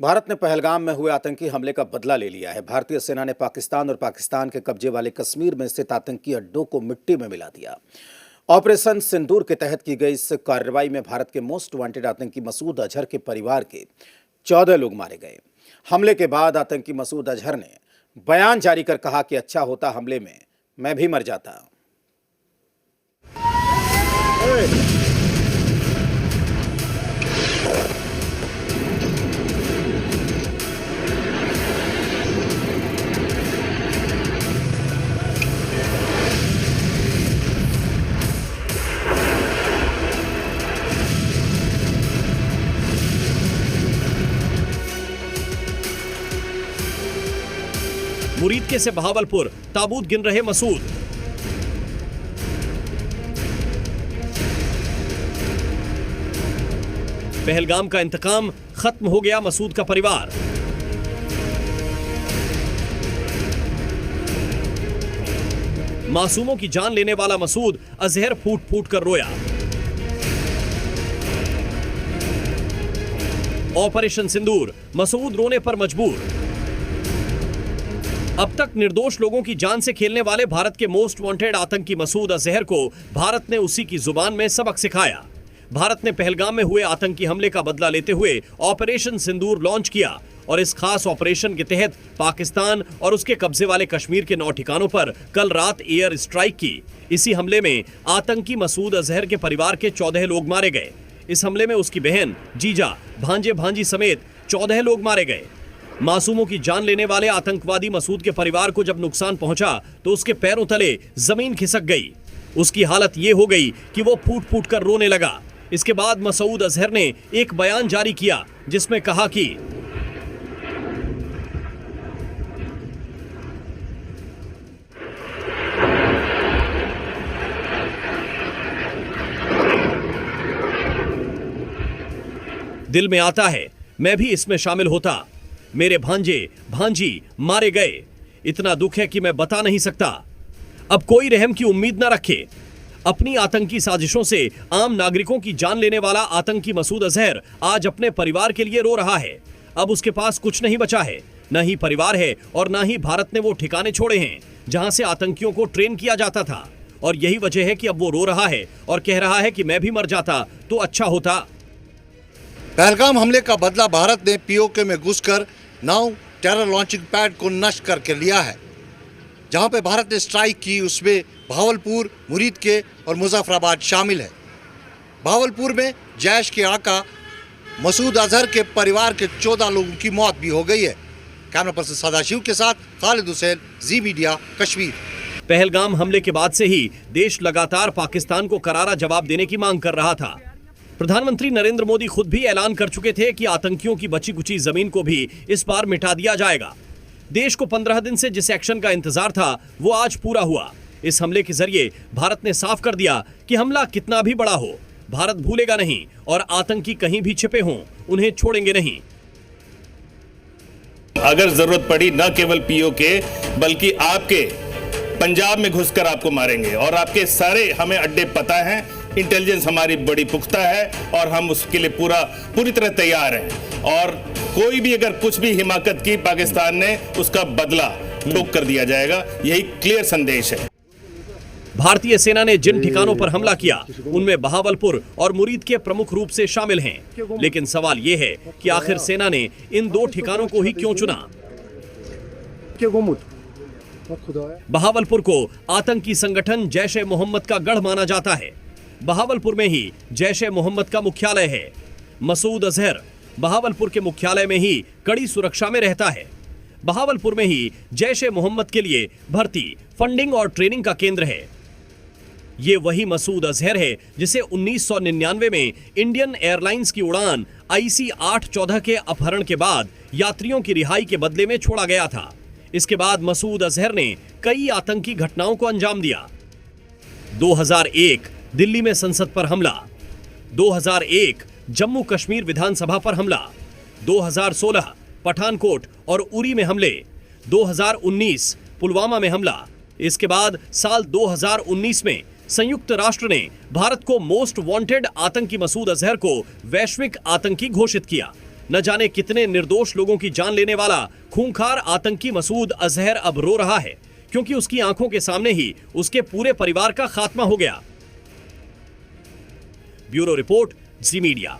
भारत ने पहलगाम में हुए आतंकी हमले का बदला ले लिया है। भारतीय सेना ने पाकिस्तान और पाकिस्तान के कब्जे वाले कश्मीर में स्थित आतंकी अड्डों को मिट्टी में मिला दिया। ऑपरेशन सिंदूर के तहत की गई इस कार्रवाई में भारत के मोस्ट वांटेड आतंकी मसूद अजहर के परिवार के 14 लोग मारे गए। हमले के बाद आतंकी मसूद अजहर ने बयान जारी कर कहा कि अच्छा होता हमले में मैं भी मर जाता। मुरीदके से बहावलपुर ताबूत गिन रहे मसूद। पहलगाम का इंतकाम, खत्म हो गया मसूद का परिवार। मासूमों की जान लेने वाला मसूद अजहर फूट फूट कर रोया। ऑपरेशन सिंदूर, मसूद रोने पर मजबूर। अब तक निर्दोष लोगों की जान से खेलने वाले भारत के मोस्ट वांटेड आतंकी मसूद अजहर को भारत ने उसी की जुबान में सबक सिखाया। भारत ने पहलगाम में हुए आतंकी हमले का बदला लेते हुए ऑपरेशन सिंदूर लॉन्च किया और इस खास ऑपरेशन के तहत पाकिस्तान और उसके कब्जे वाले कश्मीर के 9 ठिकानों पर कल रात एयर स्ट्राइक की। इसी हमले में आतंकी मसूद अजहर के परिवार के 14 लोग मारे गए। इस हमले में उसकी बहन, जीजा, भांजे भांजी समेत 14 लोग मारे गए। मासूमों की जान लेने वाले आतंकवादी मसूद के परिवार को जब नुकसान पहुंचा तो उसके पैरों तले जमीन खिसक गई। उसकी हालत यह हो गई कि वो फूट फूट कर रोने लगा। इसके बाद मसूद अजहर ने एक बयान जारी किया जिसमें कहा कि दिल में आता है मैं भी इसमें शामिल होता। मेरे भांजे भांजी मारे गए। इतना दुख है कि मैं बता नहीं सकता। अब कोई रहम की उम्मीद न रखे। अपनी आतंकी साजिशों से आम नागरिकों की जान लेने वाला आतंकी मसूद अजहर आज अपने परिवार के लिए रो रहा है। अब उसके पास कुछ नहीं बचा है, न ही परिवार है और न ही भारत ने वो ठिकाने छोड़े हैं जहां से आतंकियों को ट्रेन किया जाता था। और यही वजह है कि अब वो रो रहा है और कह रहा है कि मैं भी मर जाता तो अच्छा होता। पहलगाम हमले का बदला भारत ने पीओके में घुसकर 9 टेरर लॉन्चिंग पैड को नष्ट करके लिया है। जहां पे भारत ने स्ट्राइक की उसमें बहावलपुर, मुरीदके और मुजफ्फराबाद शामिल है। बहावलपुर में जैश के आका मसूद अजहर के परिवार के 14 लोगों की मौत भी हो गई है। कैमरा पर्सन सदाशिव के साथ खालिद हुसैन, जी मीडिया, कश्मीर। पहलगाम हमले के बाद से ही देश लगातार पाकिस्तान को करारा जवाब देने की मांग कर रहा था। प्रधानमंत्री नरेंद्र मोदी खुद भी ऐलान कर चुके थे कि आतंकियों की बची कुची जमीन को भी इस बार मिटा दिया जाएगा। देश को 15 दिन से जिस एक्शन का इंतजार था वो आज पूरा हुआ। इस हमले के जरिए भारत ने साफ कर दिया कि हमला कितना भी बड़ा हो, भारत भूलेगा नहीं और आतंकी कहीं भी छिपे हों उन्हें छोड़ेंगे नहीं। अगर जरूरत पड़ी न केवल पीओके बल्कि आपके पंजाब में घुसकर आपको मारेंगे। और आपके सारे हमें अड्डे पता हैं, इंटेलिजेंस हमारी बड़ी पुख्ता है और हम उसके लिए पूरी तरह तैयार हैं। और कोई भी अगर कुछ भी हिमाकत की पाकिस्तान ने, उसका बदला ठोक कर दिया जाएगा। यही क्लियर संदेश है। भारतीय सेना ने जिन ठिकानों पर हमला किया उनमें बहावलपुर और मुरीद के प्रमुख रूप से शामिल हैं। लेकिन सवाल यह है कि आखिर सेना ने इन 2 ठिकानों को ही क्यों चुना। बहावलपुर को आतंकी संगठन जैश ए मोहम्मद का गढ़ माना जाता है। बहावलपुर में ही जैश ए मोहम्मद का मुख्यालय है। मसूद अजहर बहावलपुर के मुख्यालय में ही कड़ी सुरक्षा में रहता है। बहावलपुर में ही जैश ए मोहम्मद के लिए भर्ती, फंडिंग और ट्रेनिंग का केंद्र है। ये वही मसूद अजहर है जिसे 1999 में इंडियन एयरलाइंस की उड़ान IC 814 के अपहरण के बाद यात्रियों की रिहाई के बदले में छोड़ा गया था। इसके बाद मसूद अजहर ने कई आतंकी घटनाओं को अंजाम दिया। 2001 दिल्ली में संसद पर हमला, 2001 जम्मू कश्मीर विधानसभा पर हमला, 2016 पठानकोट और उरी में हमले, 2019 पुलवामा में हमला। इसके बाद साल 2019 में संयुक्त राष्ट्र ने भारत को मोस्ट वांटेड आतंकी मसूद अजहर को वैश्विक आतंकी घोषित किया। न जाने कितने निर्दोष लोगों की जान लेने वाला खूंखार आतंकी मसूद अजहर अब रो रहा है, क्योंकि उसकी आंखों के सामने ही उसके पूरे परिवार का खात्मा हो गया। ब्यूरो रिपोर्ट, जी मीडिया।